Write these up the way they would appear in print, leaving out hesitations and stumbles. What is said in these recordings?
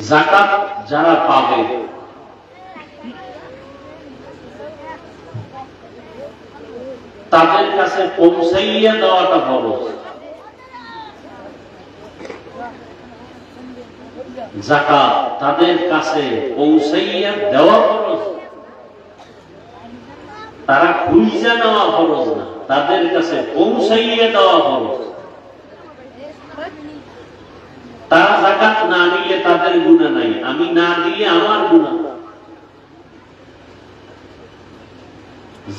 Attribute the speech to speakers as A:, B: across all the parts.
A: যাকাত যারা পাবে তাদের কাছে পৌঁছাইয়া দেওয়াটা ফরজ। যাকাত তাদের কাছে পৌঁছাইয়া দেওয়া ফরজ, তারা খুঁজে নেওয়া ফরজ না, তাদের কাছে পৌঁছাইয়া দেওয়া ফরজ। তারা যাকাত না নিলে তাদের গুনাহ নাই, আমি না দিলে আমার গুনাহ।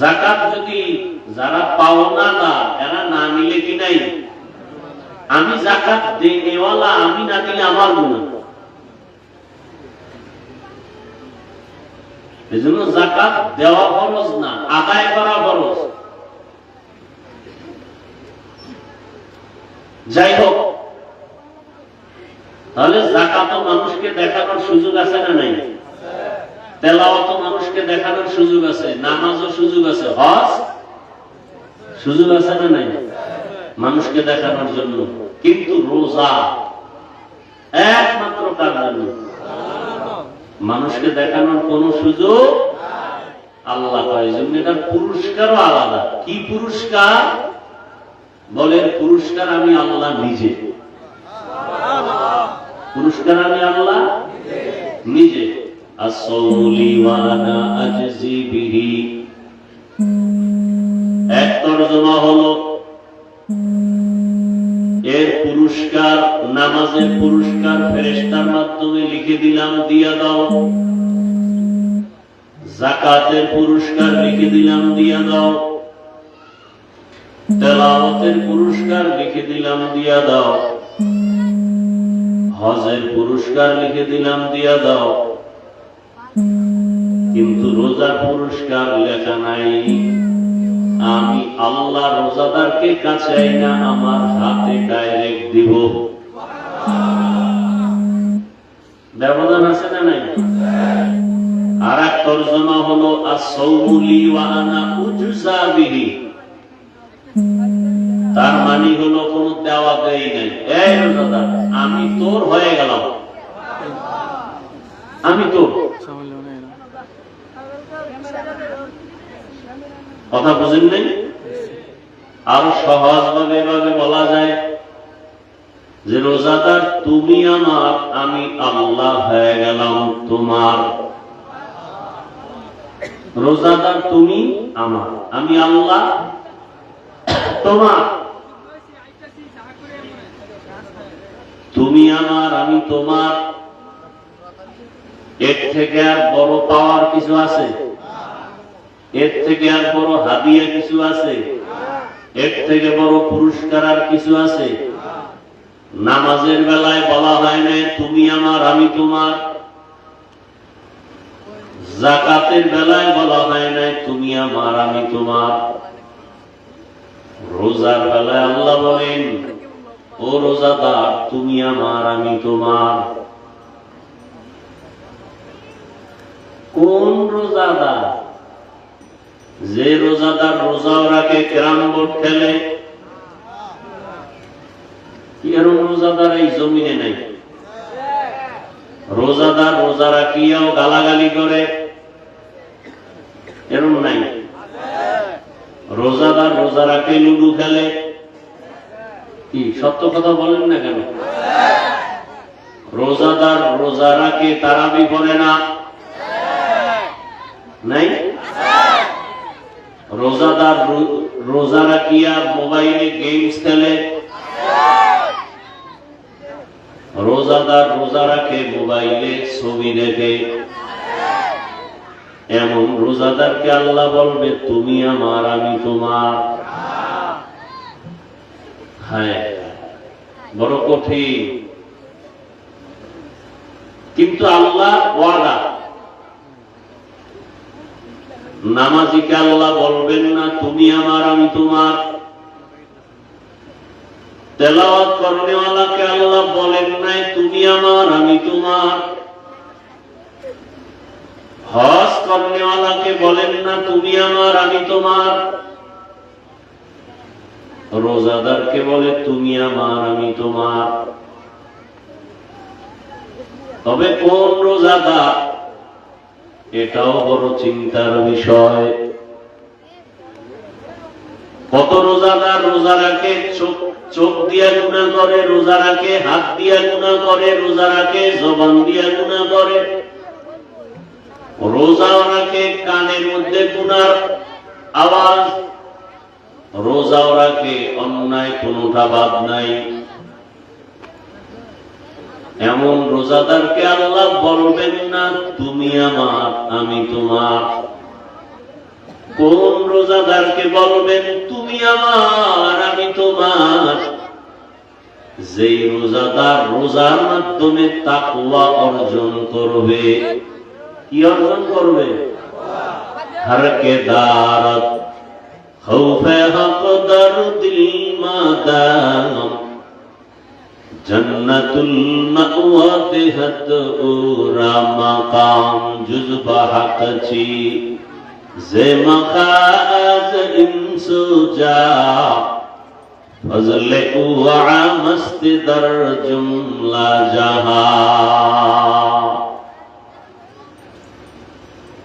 A: যাকাত যদি যারা পাওনা না এরা না নিলে কি নাই, আমি যাকাত দেনেওয়ালা, আমি না দিলে আমার গুনাহ। এজন্য যাকাত দেওয়া ফরজ না, আদায় করা ফরজ। যাই হোক, তাহলে যাকাত মানুষকে দেখানোর সুযোগ আছে না নাই? তেলাওয়াত মানুষকে দেখানোর সুযোগ আছে, নামাজও সুযোগ আছে, হজ সুযোগ আছে না নাই মানুষকে দেখানোর জন্য। কিন্তু রোজা একমাত্র কার জন্য? মানুষকে দেখানোর কোন সুযোগ আল্লাহ পায়। এই জন্য এটার পুরস্কারও আলাদা। কি পুরস্কার? বলেন, পুরস্কার আমি আল্লাহ নিজে। পুরস্কার আমি আল্লাহ নিজে। আসসাউলি ওয়া আনা আজজি বিহি, এক তরজমা হলো এর পুরস্কার, নামাজের পুরস্কার ফেরেশতার মাধ্যমে লিখে দিলাম, দিয়া দাও। যাকাতের পুরস্কার লিখে দিলাম, দিয়া দাও। তেলাওয়াতের পুরস্কার লিখে দিলাম, দিয়া দাও। হজের পুরস্কার লিখে দিলাম, দিয়া দাও। কিন্তু রোজার পুরস্কার লেখা নাই। আমি আল্লাহ রোজাদারকে কাছে আইনা আমার হাতে ডাইরেক্ট দিব। ব্যবধান আছে না নাই? আর এক তরজমা হলো আস-সাওমু লি ওয়া আনা উজজা বিহি, তার মানে হলো কোন দেওয়া দেই নাই। এই রোজাদার, আমি তোর হয়ে গেলাম, আমি তোর। কথা বুঝেন নাই? আরো সহজ ভাবে এভাবে বলা যায় যে রোজাদার তুমি আমার, আমি আল্লাহ হয়ে গেলাম তোমার। রোজাদার তুমি আমার, আমি আল্লাহ তোমার। তুমি আমার, আমি তোমার, এর থেকে আর বড় পাওয়ার কিছু আছে? এর থেকে আর বড় হাদিয়া কিছু আছে? এর থেকে বড় পুরস্কার আর কিছু আছে? নামাজের বেলায় বলা হয় না তুমি আমার, আমি তোমার। যাকাতের বেলায় বলা হয় না তুমি আমার, আমি তোমার। রোজার বেলায় আল্লাহ বলেন, ও রোজাদার তুমি আমার, আমি তোমার। কোন রোজাদার? যে রোজাদার রোজাও রাখে, ক্যারাম বোর্ড খেলে, এরকম রোজাদার এই জমিনে নাই। রোজাদার রোজা রাখিয়াও গালাগালি করে, এরকম নাই। রোজাদার রোজা রাখে লুডু খেলে। কি সত্য কথা বলেন না কেন? রোজাদার রোজা রাখে তারাবি পড়ে না, নাই? রোজাদার রোজা রাখিয়া মোবাইলে গেমস খেলে। রোজাদার রোজা রাখে মোবাইলে ছবি দেখে। এমন রোজাদারকে আল্লাহ বলবে তুমি আমার, আমি তোমার। হ্যাঁ, বড় কঠিন। কিন্তু আল্লাহ ওয়াদা, নামাজিকে আল্লাহ বলবেন না তুমি আমার, আমি তোমার। তেলাওয়াত করনেওয়ালাকে আল্লাহ বলেন নাই তুমি আমার, আমি তোমার। হজ করনেওয়ালাকে বলেন না তুমি আমার, আমি তোমার। রোজাদারকে বলে তুমি আমার, আমি তোমার। তবে কোন রোজাদার, এটাও বড় চিন্তার বিষয়। কত রোজাদার রোজা রাখে, চোখ দিয়া গুনাহ করে, রোজা রাখে হাত দিয়া গুনাহ করে, রোজা রাখে জবান দিয়া গুনাহ করে, রোজাও রাখে কানের মধ্যে গুনার আওয়াজ, রোজাও রাখে অন্যায় কোনটা বাদ নাই। এমন রোজাদারকে আল্লাহ বলবেন না তুমি আমার আমি তোমার। কোন রোজাদারকে বলবেন তুমি আমার আমি তোমার? যেই রোজাদার রোজার মাধ্যমে তাকওয়া অর্জন করবে। কি অর্জন করবে? হরকে দারত খৌফে হক দরদিল মাদাম জন্নতুল মাওয়া দেহত ওরা মাকাম জুজবা হকছি যে মখাজ ইনসুজা ফজলে উয়া মস্ত দর জুমলা জাহা।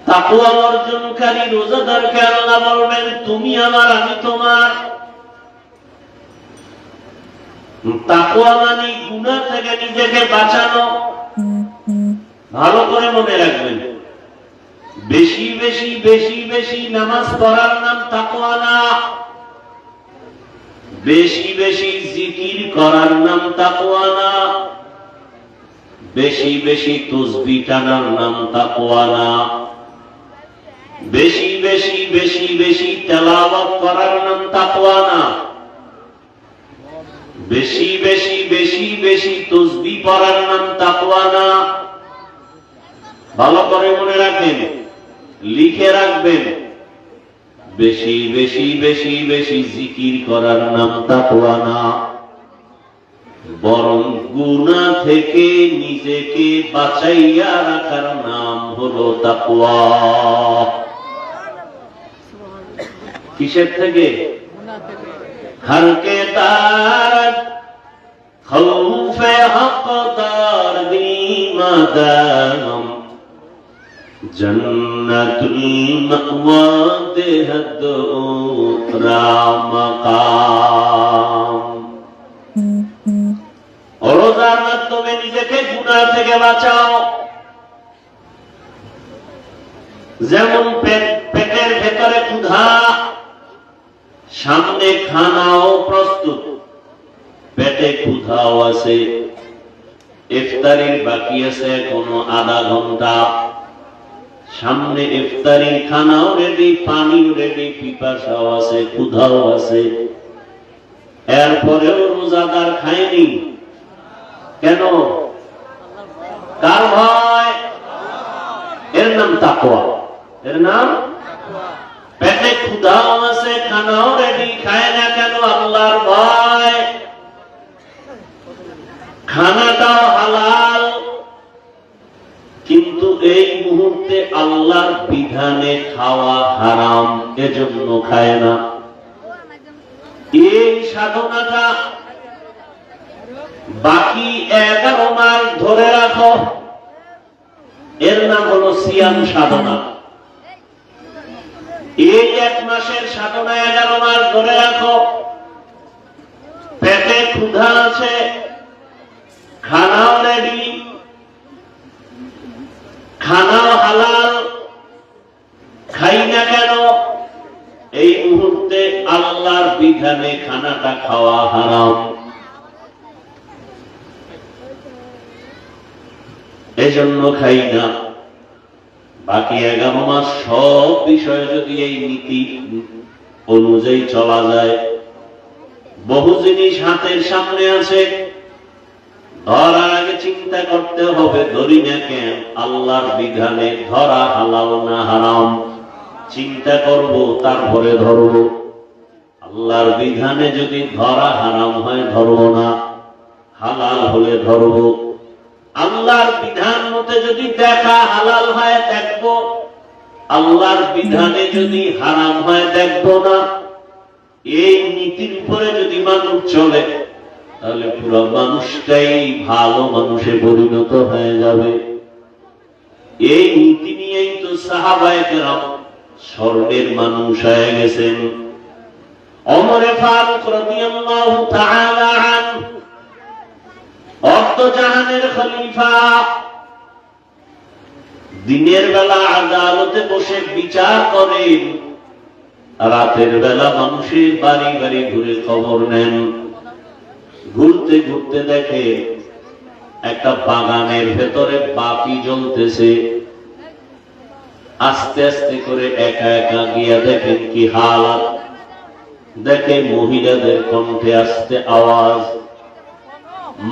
A: তাকওয়া অর্জনকারী রোজাদারকে আল্লাহ বলবেন তুমি আমার আমি তোমার। তাকওয়া মানে গুনাহ থেকে নিজেকে বাঁচানো। ভালো করে মনে রাখবেন, বেশি বেশি বেশি বেশি নামাজ পড়ার নাম তাকওয়া না, বেশি বেশি জিকির করার নাম তাকওয়া না, বেশি বেশি তাসবিহ টানার নাম তাকওয়া না, বেশি বেশি বেশি বেশি তেলাওয়াত করার নাম তাকওয়া না, বেশি বেশি বেশি বেশি তাসবিহ পড়ার নাম তাকওয়া না। ভালো করে মনে রাখেন, লিখে রাখবেন, বেশি বেশি বেশি বেশি জিকির করার নাম তাকওয়া না, বরং গুনাহ থেকে নিজেকে বাঁচাইয়া রাখার নাম হলো তাকওয়া। কিসের থেকে? হরকে দারত খৌফে হক দরদিল মাদাম জন্নতুল মাওয়া দেহত ওরা মাকাম। রোজার মাধ্যমে নিজেকে গুনাহ থেকে বাঁচাও। যেমন পেটের ভেতরে ক্ষুধা, সামনে খানাও প্রস্তুত, পেটে ক্ষুধাও আছে, ইফতারির বাকি আছে এখনো আধা ঘন্টা, সামনে ইফতারির খানাও রেডি, পানিও রেডি, পিপাসাও আছে, ক্ষুধাও আছে, এরপরেও রোজাদার খায়নি কেন? কার ভয়? এর নাম তাকওয়া। এর নাম পেটে ক্ষুধাও আছে, খানাও রেডি, খায় না কেন? আল্লাহর ভয়। খানাটাও হালাল, কিন্তু এই মুহূর্তে আল্লাহর বিধানে খাওয়া হারাম, এজন্য খায় না। এই সাধনাটা বাকি 11 মাস ধরে রাখো, এর নাম হলো সিয়াম সাধনা। এই 1 মাসের সাধনা 11 মাস ধরে রাখো। পেটে ক্ষুধা আছে, খানাও রেডি, খানাও হালাল, খাই না কেন? এই মুহূর্তে আল্লাহর বিধানে খানাটা খাওয়া হারাম, এজন্য খাই না। বাকি 11 মাস সব বিষয়ে যদি এই নীতি অনুযায়ী চলা যায়, বহু জিনিস হাতের সামনে আছে, ধরার আগে চিন্তা করতে হবে ধরি না কেন, আল্লাহর বিধানে ধরা হালাল না হারাম, চিন্তা করব তারপরে ধরব। আল্লাহর বিধানে যদি ধরা হারাম হয় ধরব না, হালাল হলে ধরব। আল্লাহর বিধান মতে যদি দেখা হালাল হয় দেখব, আল্লাহর বিধানে যদি হারাম হয় দেখব না। এই নীতির উপরে যদি মানুষ চলে, তাহলে পুরো মানুষটাই ভালো মানুষে পরিণত হয়ে যাবে। এই নীতি নিয়েই তো সাহাবায়ে কেরাম স্বর্ণের মানুষ হয়ে গেছেন। ওমরে ফারুক রাদিয়াল্লাহু তাআলা আনহু অর্ধজাহানের খলিফা, দিনের বেলা আদালতে বসে বিচার করেন, রাতের বেলা মানুষের বাড়ি বাড়ি ঘুরে খবর নেন। ঘুরতে ঘুরতে দেখে একটা বাগানের ভেতরে বাতি জ্বলতেছে। আস্তে আস্তে করে একা একা গিয়া দেখেন কি হালাত। দেখে মহিলাদের কণ্ঠে আস্তে আওয়াজ।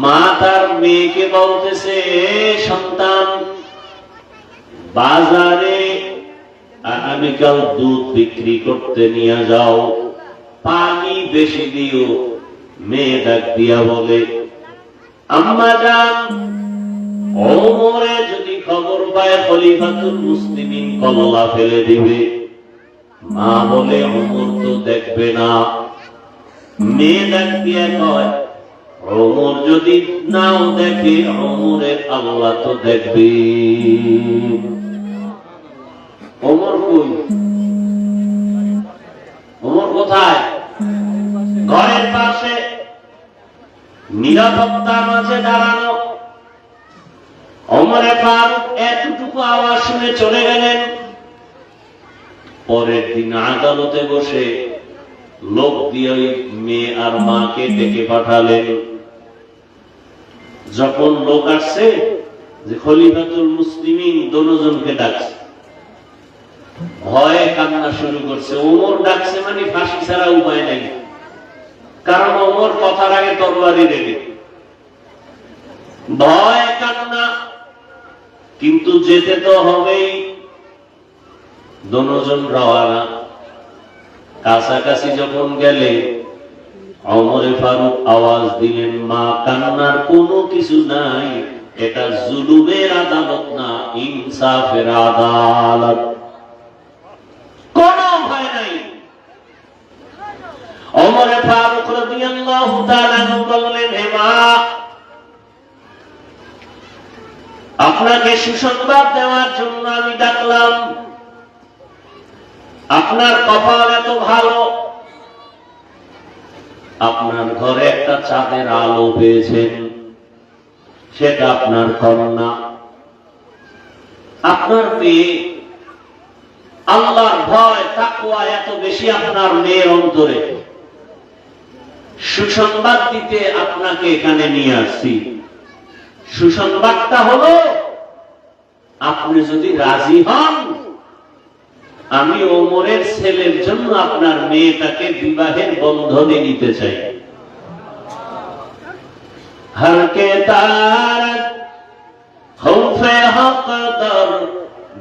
A: মা তার মেয়েকে বলতেছে, সন্তান, বাজারে আগামীকাল দুধ বিক্রি করতে নিয়ে যাও, পানি বেশি দিও। মেয়ে ডাক দিয়া বলে, আম্মা জান, ওমরে যদি খবর পায় খলিফাতুল মুসলিমিন কল্লা ফেলে দিবে। মা বলে, ওমর তো দেখবে না। মেয়ে ডাক দিয়া কয়, ওমর যদি নাও দেখে, ওমরের আল্লাহ তো দেখবে। ওমর কই? ওমর কোথায়? ঘরের পাশে নিরাপত্তার মাঝে দাঁড়ানো। ওমরে ফারুক এতটুকু আওয়াজ শুনে চলে গেলেন। পরের দিন আদালতে বসে লোক দিয়ে ওই মেয়ে আর মাকে ডেকে পাঠালেন। যখন লোক আসছে যে খলিফাতুল মুসলিমিন দুজনকে ডাকছে, ভয়ে কান্না শুরু করছে। ওমর ডাকছে মানে ফাঁসি ছাড়া উপায় নাই, কারণ ওমর কথার আগে তরবারি রেডি। ভয় কান্না, কিন্তু যেতে তো হবেই। দুজন রওয়ানা। কাছাকাছি যখন গেলে ওমরে ফারুক আওয়াজ দিলেন, মা, কান্নার কোনো কিছু নাই। এটা জুলুমের আদালত না, ইনসাফের আদালত। কোনো ভয় নাই। ওমরে ফারুক রাদিয়াল্লাহু তাআলা বললেন, হে মা, আপনাকে সুসংবাদ দেওয়ার জন্য আমি ডাকলাম। আপনার কপাল এত ভালো, আপনার ঘরে একটা চাঁদের আলো পেয়েছেন, সেটা আপনার কন্যা। আপনার মেয়ে আল্লাহর ভয় তাকওয়া এত বেশি আপনার মেয়ের অন্তরে। সুসংবাদ দিতে আপনাকে এখানে নিয়ে আসছি। সুসংবাদটা হলো, আপনি যদি রাজি হন, আমি ওমরের ছেলের জন্য আপনার মেয়েটাকে বিবাহের বন্ধনে নিতে চাই। হরকে তার খৌফে হকদর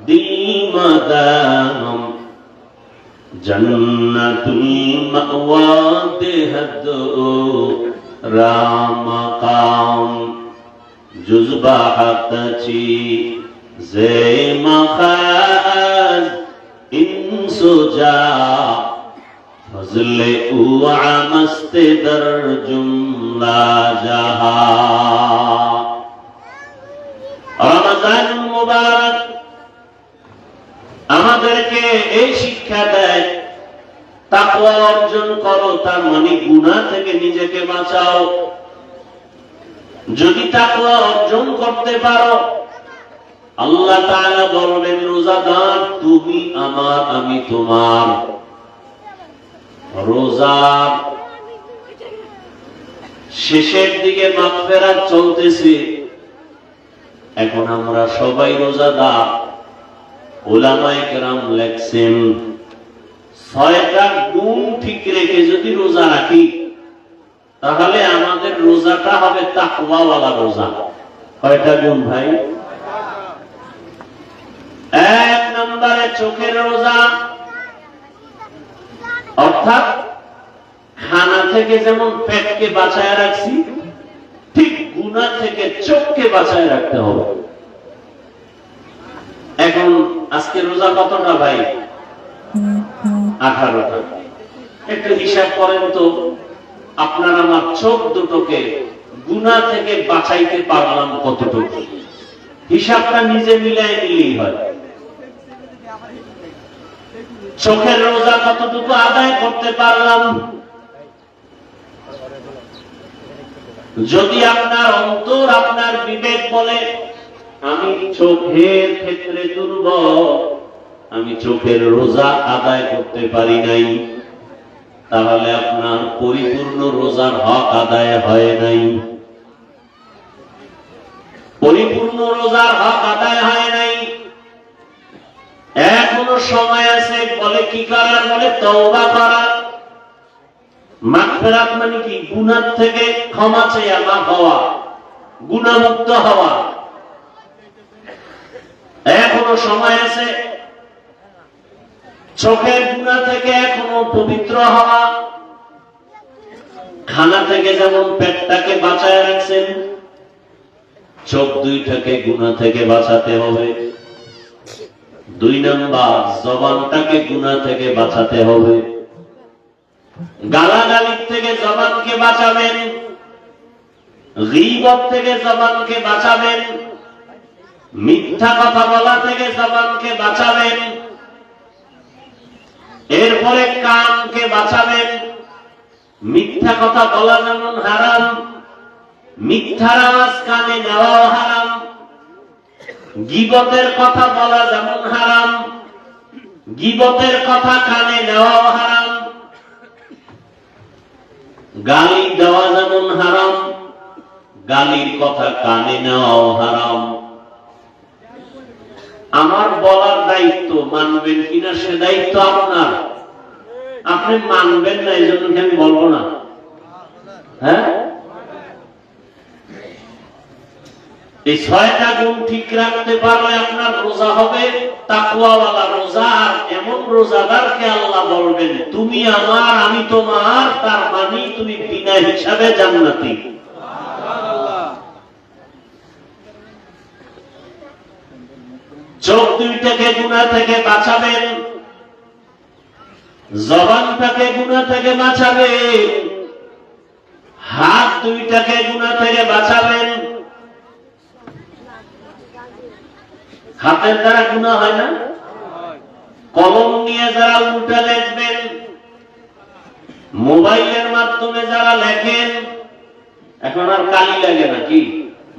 A: দিমাদাম জন্নাতুল মাওয়া দেহদ রামাকাম জুজবাহাতচি জে মাখাজ ইনসুজা ফজলে উআমস্তে দর জুমলা জাহা। রমজান মুবারক আমাদেরকে এই শিক্ষা দেয়, তাকওয়া অর্জন করো, তার মানে গুনাহ থেকে নিজেকে বাঁচাও। যদি তাকওয়া অর্জন করতে পারো, আল্লাহ তাআলা বলবেন, রোজাদার তুমি আমার, আমি তোমার। রোজা শেষের দিকে মাগফিরাত চলতেছে। এখন আমরা সবাই রোজাদার। উলামায়ে কেরাম লেখছেন, 6টা গুণ ঠিক রেখে যদি রোজা রাখি, তাহলে আমাদের রোজাটা হবে তাকওয়াওয়ালা রোজা। কয়টা গুণ ভাই? 1 নম্বরে চোখের রোজা, অর্থাৎ খানা থেকে যেমন পেটকে বাঁচায় রাখছি, ঠিক গুনাহ থেকে চোখকে বাঁচায় রাখতে হবে। এখন আজকে রোজা কতটা ভাই? 18টা। একটু হিসাব করেন তো, আপনার আমার চোখ দুটোকে গুনাহ থেকে বাঁচাইতে পারলাম কতটুকু, হিসাবটা নিজে মিলাই নিলেই হয়। চোখের রোজা কতটুকু আদায় করতে পারলাম। যদি আপনার অন্তর, আপনার বিবেক বলে আমি চোখের ক্ষেত্রে দুর্বল, আমি চোখের রোজা আদায় করতে পারি নাই, তাহলে আপনার পরিপূর্ণ রোজার হক আদায় হয় নাই। পরিপূর্ণ রোজার হক আদায় হয় নাই। এখনো সময় আছে। বলে কি করার? বলে তওবা করা। মাগফিরাত মানে কি? গুনাহ থেকে ক্ষমা চেয়ে মাফ হওয়া, গুনাহমুক্ত হওয়া। এখনো সময় আছে। চোখের গুনাহ থেকে এখনো পবিত্র হওয়া। খানা থেকে যেমন পেটটাকে বাঁচায় রাখছেন, চোখ দুইটাকে গুনাহ থেকে বাঁচাতে হবে। 2 নাম্বার, জবানটাকে গুনাহ থেকে বাঁচাতে হবে। গালাগালি থেকে জবানকে বাঁচাবেন, গীবত থেকে জবানকে বাঁচাবেন, মিথ্যা কথা বলা থেকে জবানকে বাঁচাবেন। এরপরে কানকে বাঁচাবেন। মিথ্যা কথা বলা যেমন হারাম, মিথ্যার আওয়াজ কানে নেওয়াও হারাম। গীবতের কথা বলা যেমন হারাম, গীবতের কথা কানে নেওয়াও হারাম। গালি দেওয়া যেমন হারাম, গালির কথা কানে নেওয়াও হারাম। আমার বলার দায়িত্ব, মানবেন কিনা সে দায়িত্ব আপনার। আপনি মানবেন না, এই জন্য আমি বলবো না। হ্যাঁ, এই 6টা গুণ ঠিক রাখতে পারলে আপনার রোজা হবে তাকওয়াওয়ালা রোজা। আর এমন রোজাদারকে আল্লাহ বলবেন তুমি আমার, আমি তোমার, তার মানে তুমি বিনা হিসাবে জান্নাতি। চোখ দুইটাকে গুনাহ থেকে বাঁচাবেন, জবানটাকে গুনাহ থেকে বাঁচাবেন, হাত দুইটাকে গুনাহ থেকে বাঁচাবেন। হাতের দ্বারা গুনাহ হয় না? কলম নিয়ে যারা উল্টা লিখবেন, মোবাইলের মাধ্যমে যারা লেখেন, এখন আর কালি লাগে না কি?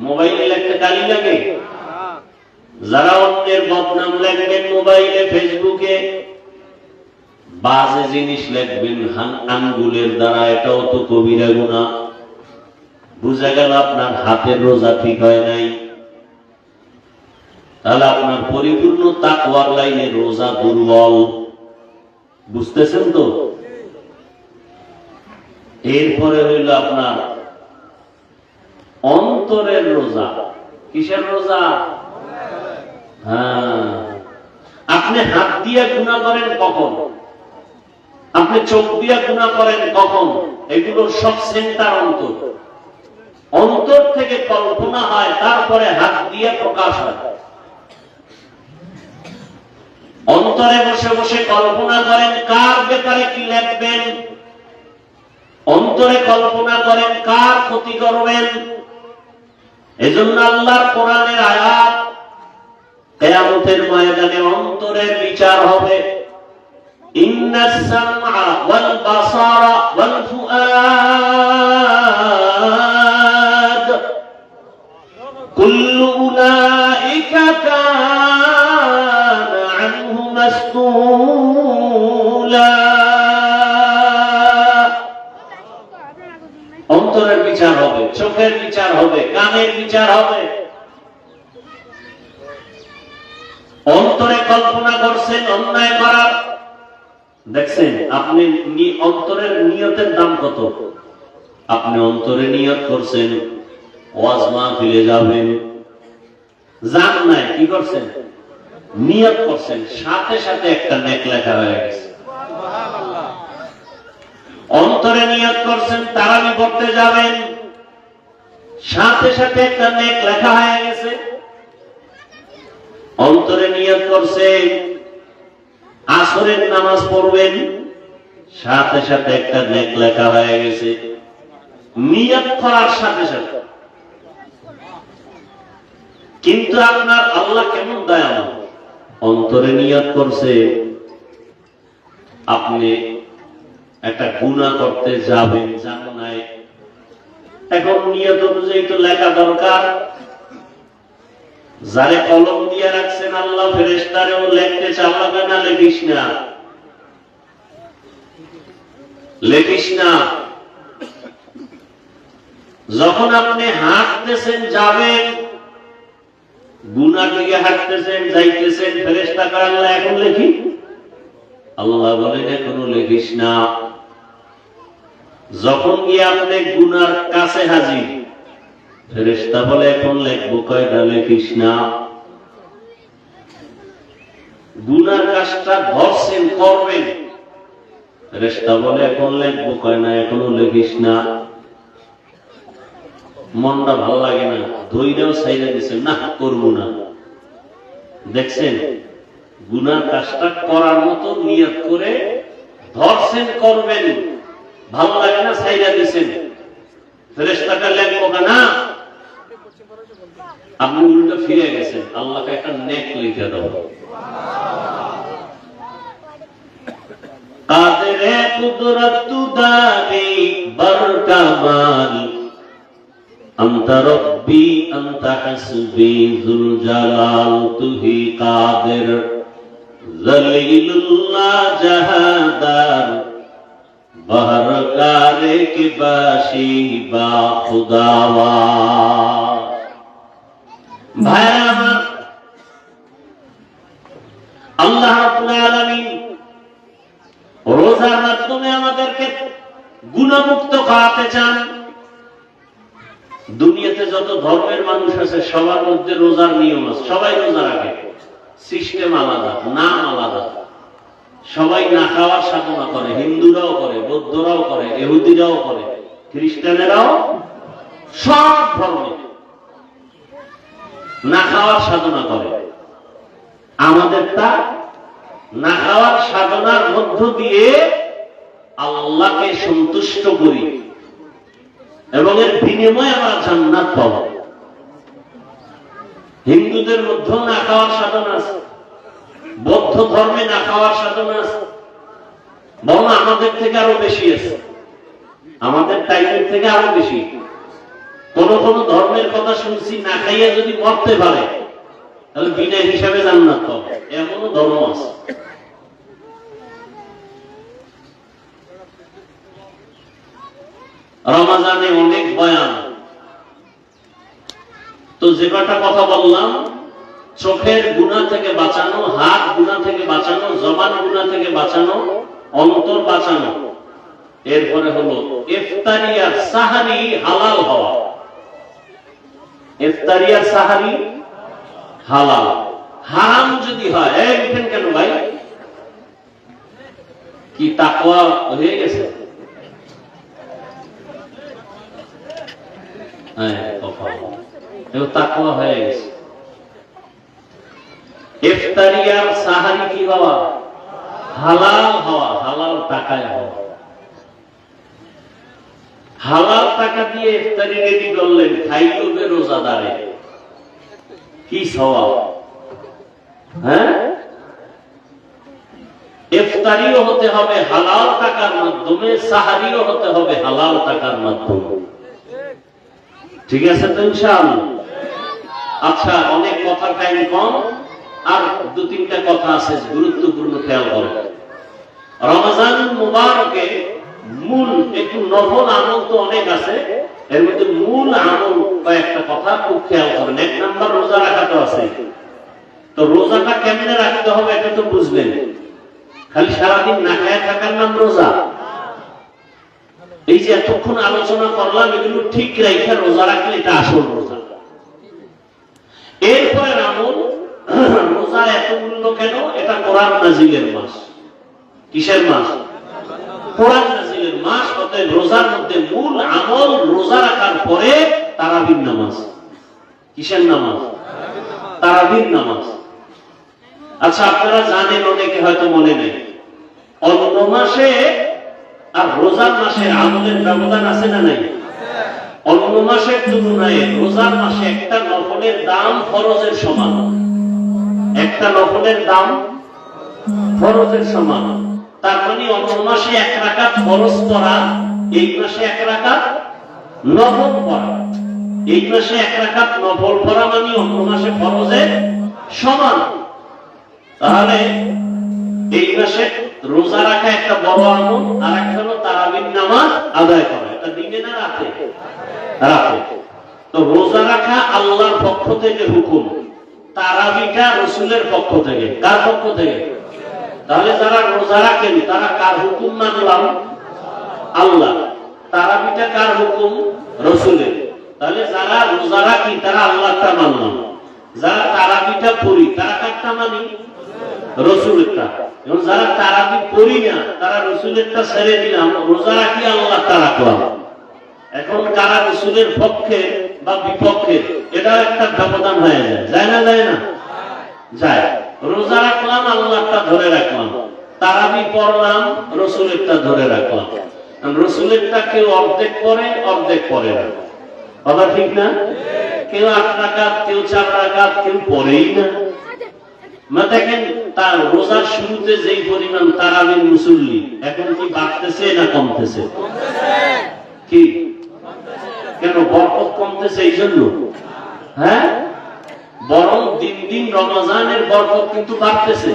A: মোবাইলে লিখতে কালি লাগে? যারা অন্যের বদনাম লিখবেন মোবাইলে, ফেসবুকে, বাজে জিনিস লিখবেন আঙ্গুলের দ্বারা, এটাও তো কবিরা গুনাহ। বুঝা গেল আপনার হাতের রোজা ঠিক হয় নাই। তাহলে আপনার পরিপূর্ণ তাকওয়ার লাইনে রোজা দুর্বল। বুঝতেছেন তো? এরপরে হইল আপনার অন্তরের রোজা। কিসের রোজা? হ্যাঁ, আপনি হাত দিয়ে গুনাহ করেন কখন? আপনি চোখ দিয়ে গুনাহ করেন কখন? এগুলোর সব সেন্টার অন্তর। অন্তর থেকে কল্পনা হয়, তারপরে হাত দিয়ে প্রকাশ হয়। অন্তরে বসে বসে কল্পনা করেন কার ব্যাপারে কি লিখবেন, অন্তরে কল্পনা করেন কার ক্ষতি করবেন। এজন্য আল্লাহর কোরআনের আয়াত, কিয়ামতের ময়দানে অন্তরের বিচার হবে। ইন্নাস সামআ ওয়াল বাসারা ওয়াল ফুআদ কুল্লু উলাইকা কানা আনহু মাসউলা। অন্তরের বিচার হবে, চোখের বিচার হবে, কানের বিচার হবে। অন্তরে কল্পনা করছেন অন্যায় করার, দেখছেন আপনি অন্তরের নিয়তের দাম কত? আপনি অন্তরে নিয়ত করছেন ওয়াজ মাহফিলে যাবেন, জান নাই, কি করছেন? নিয়ত করছেন, সাথে সাথে একটা নেক লেখা হয়ে গেছে। অন্তরে নিয়ত করছেন তারাবি পড়তে যাবেন, সাথে সাথে একটা নেক লেখা হয়ে গেছে। অন্তরে নিয়ত করছেন আসরের নামাজ পড়বেন, সাথে সাথে একটা নেক লেখা হয়ে গেছে। নিয়ত করার সাথে সাথে। কিন্তু আপনার আল্লাহ কেমন দয়ালু, অন্তরে নিয়ত করছে আপনি একটা গুনাহ করতে যাবেন, জানো নাই, এখন নিয়ত অনুযায়ী তো লেখা দরকার। যারে কলম দিয়ে রাখছেন আল্লাহ, ফেরেশতারেও লিখতে চালাবে না, লেখিস না, লেখিস না। যখন আপনি হাঁটতেছেন, যাবেন, গুনার দিকে হাঁটতেছেন, যাইতেছেন, ফেরেশতা কয় আল্লাহ এখন লেখি, আল্লাহ বলেন এখনো লেখিস না। যখন গিয়ে আপনি গুনার কাছে হাজির, ফেরেশতা বলে এখন লিখবো, কয় না লেখিস না। গুনার কাজটা ধরছেন, করবেন, ফেরেশতা বলে এখন লিখবো, কয় না এখনো লেখিস না। মনটা ভালো লাগে না, ধৈর্যও ছাইড়া দিচ্ছেন, না করবো না। দেখছেন, গুনার কাজটা করার মতো নিয়ত করে ধরছেন, করবেন, ভালো লাগে না, ছাইড়া দিচ্ছেন। ফেরেশতাটা লেখবো না, আপনি উল্টো ফিরে গেছেন, আল্লাহকে একটা নেক লিখে দাও। কাদেরে কুদরত দারি বরকামাল, আনতা রব্বি আনতা হাসবি যুল জালাল, তুহি কাদের জলিলুল্লাহ জাহাদার, বহরকারে কি বাসি বা খুদাওয়া। ভাইরা আমার, আল্লাহ রাব্বুল আলামিন রোজার মাধ্যমে আমাদেরকে গুনাহমুক্ত করাতে চান। দুনিয়াতে যত ধর্মের মানুষ আছে সবার মধ্যে রোজার নিয়ম আছে, সবাই রোজা রাখে, সিস্টেম আলাদা, নাম আলাদা। সবাই না খাওয়ার সাধনা করে, হিন্দুরাও করে, বৌদ্ধরাও করে, ইহুদিরাও করে, খ্রিস্টানেরাও, সব ধর্মে না খাওয়ার সাধনা করে। আমাদেরটা না খাওয়ার সাধনার মধ্য দিয়ে আল্লাহকে সন্তুষ্ট করি এবং এর বিনিময়ে আমরা জান্নাত পাবো। হিন্দুদের মধ্যেও না খাওয়ার সাধনা আছে, বৌদ্ধ ধর্মে না খাওয়ার সাধনা আছে, বরং আমাদের থেকে আরো বেশি আছে, আমাদের টাইমের থেকে আরো বেশি। কোন কোন ধর্মের কথা শুনছি না খাইয়া যদি মরতে পারে তাহলে বিনা হিসাবে জান্নাত পাবে, এমনও ধর্ম আছে। রমজানে অনেক বয়ান, তো যে কটা কথা বললাম, চোখের গুনাহ থেকে বাঁচানো, হাত গুনাহ থেকে বাঁচানো, জবান গুনাহ থেকে বাঁচানো, অন্তর বাঁচানো। এরপরে হলো ইফতারি আর সাহারি হালাল হওয়া। ইফতারি আর সাহারি হালাল, হারাম যদি হয়, দেখেন কেন ভাই, কি তাকওয়া হয়ে গেছে? তাকওয়া হয়ে গেছে। ইফতারি আর সাহারি কি হওয়া? হালাল হওয়া, হালাল টাকায় হওয়া। হালাল টাকা দিয়ে ইফতারি রেডি করলেন, খাইলো বে রোজাদারে, কি সওয়াব। হ্যাঁ, ইফতারিও হতে হবে হালাল টাকার মাধ্যমে, সাহারিও হতে হবে হালাল টাকার মাধ্যমে। ঠিক আছে তো ইনশাআল্লাহ? আচ্ছা, অনেক কথা, টাইম কম, আর দু তিনটা কথা আছে গুরুত্বপূর্ণ, খেয়াল করেন। রমজান মুবারকে মূল একটু নফল আমল তো অনেক আছে, এর মধ্যে মূল আমল কয়েকটা কথা খুব খেয়াল করেন। এক নাম্বার রোজা রাখা তো আছে, তো রোজাটা কেমনে রাখতে হবে এটা তো বুঝলেন। খালি সারাদিন না খায় থাকার নাম রোজা? এই যে এতক্ষণ আলোচনা করলাম, এগুলো ঠিক রাখা রোজা রাখলে এটা আসল রোজা। এরপরে আমল, রোজার এত মূল্য কেন? এটা কোরআন নাজিলের মাস। কিসের মাস? কোরআন নাজিলের মাস। অতএব রোজার মধ্যে মূল আমল রোজা রাখার পরে তারাবির নামাজ। কিসের নামাজ? তারাবির নামাজ। আচ্ছা, আপনারা জানেন, অনেকে হয়তো মনে নেই, অন্য মাসে আর রোজার মাসে আমলের ব্যবধান আছে না নাই? অন্য মাসের তুলনায় রোজার মাসে একটা নফলের দাম ফরজের সমান। একটা নফলের দাম ফরজের সমান। তার মানে অন্য মাসে 1 রাকাত ফরজ পড়া, এই মাসে 1 রাকাত নফল পড়া। এই মাসে 1 রাকাত নফল পড়া মানে অন্য মাসে ফরজের সমান। তাহলে এই মাসে রোজা রাখা একটা বড় আমল, আর একটা হলো তারাবির নামাজ আদায় করা। এটা দিনে না রাতে? রাতে। তো রোজা রাখা আল্লাহর পক্ষ থেকে হুকুম, তারাবিটা রাসূলের পক্ষ থেকে। কার পক্ষ থেকে? তাহলে যারা রোজা রাখেন তারা কার হুকুম মানলাম? আল্লাহ। তারাবিটা কার হুকুম? রাসূলের। তাহলে যারা রোজা রাখি তারা আল্লাহটা মানলাম, যারা তারাবিটা পড়ি তারা কারটা মানি? রাসূলেরটা। এবং যারা তারাবি পড়ি না তারা রাসূলেরটা ছেড়ে দিলাম, রোজা রাখি আল্লাহটা রাখলাম। এখন কারা রাসূলের পক্ষে বা বিপক্ষে, এটা একটা ব্যবধান হয়ে যায়। যায় না? যায় না? যায়। রোজা রাখলাম, আল্লাহটা ধরে রাখলাম। তারাবি পড়লাম, রাসূলেরটা ধরে রাখলাম। রাসূলেরটা কেউ অর্ধেক পড়ে, অর্ধেক পড়ে না। কথা ঠিক না? কেউ 8 রাকাত, কেউ 4 রাকাত, কেউ পড়েই না। দেখেন তার রোজার শুরুতে যেই পরিমাণ তারাবির মুসল্লি, এখন কি বাড়তেছে না কমতেছে? কি কেন বরকত কমতেছে এই জন্য? হ্যাঁ, বরং দিন দিন রমজানের বরকত কিন্তু বাড়তেছে।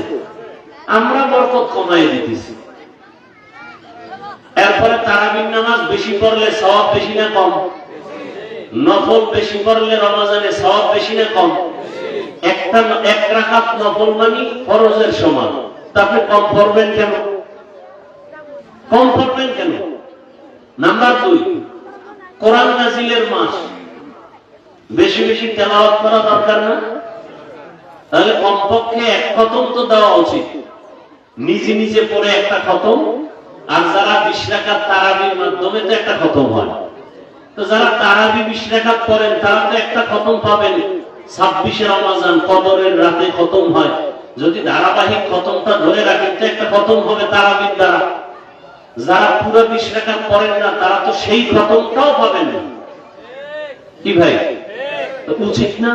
A: আমরা বরকত কমাই দিতেছি। এরপরে তারাবির নামাজ বেশি পড়লে সওয়াব বেশি না কম? নফল বেশি পড়লে রমজানে সওয়াব বেশি না কম? একটা 1 রাকাত নফল মানে ফরজের সমান। তারপরে কম পড়বেন কেন? কম পড়বেন কেন? নাম্বার 2, কোরআন নাজিলের মাস, বেশি বেশি তেলাওয়াত করা দরকার না? তাহলে কমপক্ষে 1 খতম তো দেওয়া উচিত। নিজে নিজে পড়ে একটা খতম, আর যারা 20 রাকাত তারাবির মাধ্যমে তো একটা খতম হয়। তো যারা তারাবি 20 রাকাত পড়েন তারা তো একটা খতম পাবেন। 26 রমজান কদরের রাতে খতম হয়। যদি ধারাবাহিক খতমটা ধরে রাখেন তো একটা খতম হবে তারাবির দ্বারা। যারা পুরো 20 রাকাত পড়েন না তারা তো সেই খতমটাও পাবেন না। কি ভাই, উচিত না?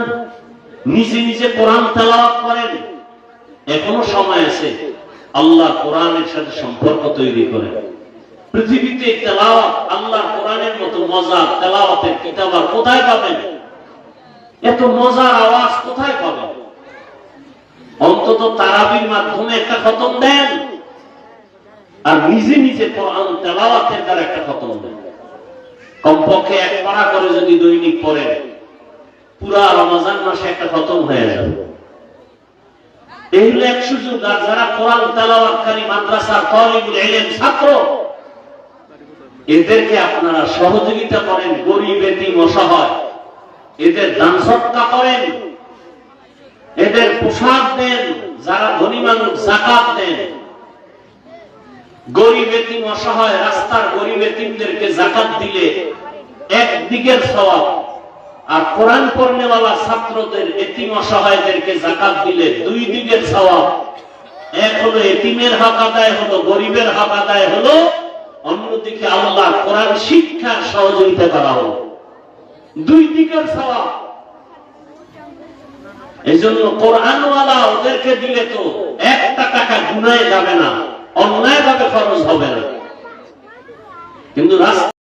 A: নিজে নিজে কোরআন তেলাওয়াত করেন, এখনো সময় আছে। আল্লাহ কোরআনের সাথে সম্পর্ক তৈরি করেন। পৃথিবীতে তেলাওয়াত, আল্লাহ কোরআনের মতো মজা তেলাওয়াতের কিতাব আর কোথায় পাবেন? এত মজার আওয়াজ কোথায় পাবেন? অন্তত তারাবির মাধ্যমে একটা খতম দেন, আর নিজে নিজে কোরআন তেলাওয়াতের দ্বারা একটা খতম দেন। কমপক্ষে 1 পারা করে যদি দৈনিক পড়েন, পুরা রমজান মাসে একটা খতম হয়ে যাবে। এই হলো এক সুযোগ। আর যারা কোরআন তেলাওয়াতকারী মাদ্রাসার তালিবুল ইলম ছাত্র, এদেরকে আপনারা সহযোগিতা করেন। গরিব এতিম অসহায় এদের দান সদকা করেন, এদের পোশাক দেন। যারা ধনী মানুষ যাকাত দেন। গরিব এতিম অসহায় রাস্তার গরিব এতিমদেরকে যাকাত দিলে 1 দিকের সওয়াব, আর কোরআন পড়নেওয়ালা ছাত্রদের এতিম অসহায়দেরকে যাকাত দিলে 2 দিকের সওয়াব। এক হলো এতিমের হক আদায় হলো, গরিবের হক আদায় হলো, অন্যদিকে আল্লাহ কোরআন শিক্ষার সহযোগিতা করা হলো। 2 দিকের সওয়াব। এজন্য কোরআনওয়ালা ওদেরকে দিলে তো 1 টাকা গুনায় যাবে না, অন্যায় ভাবে খরচ হবে না। কিন্তু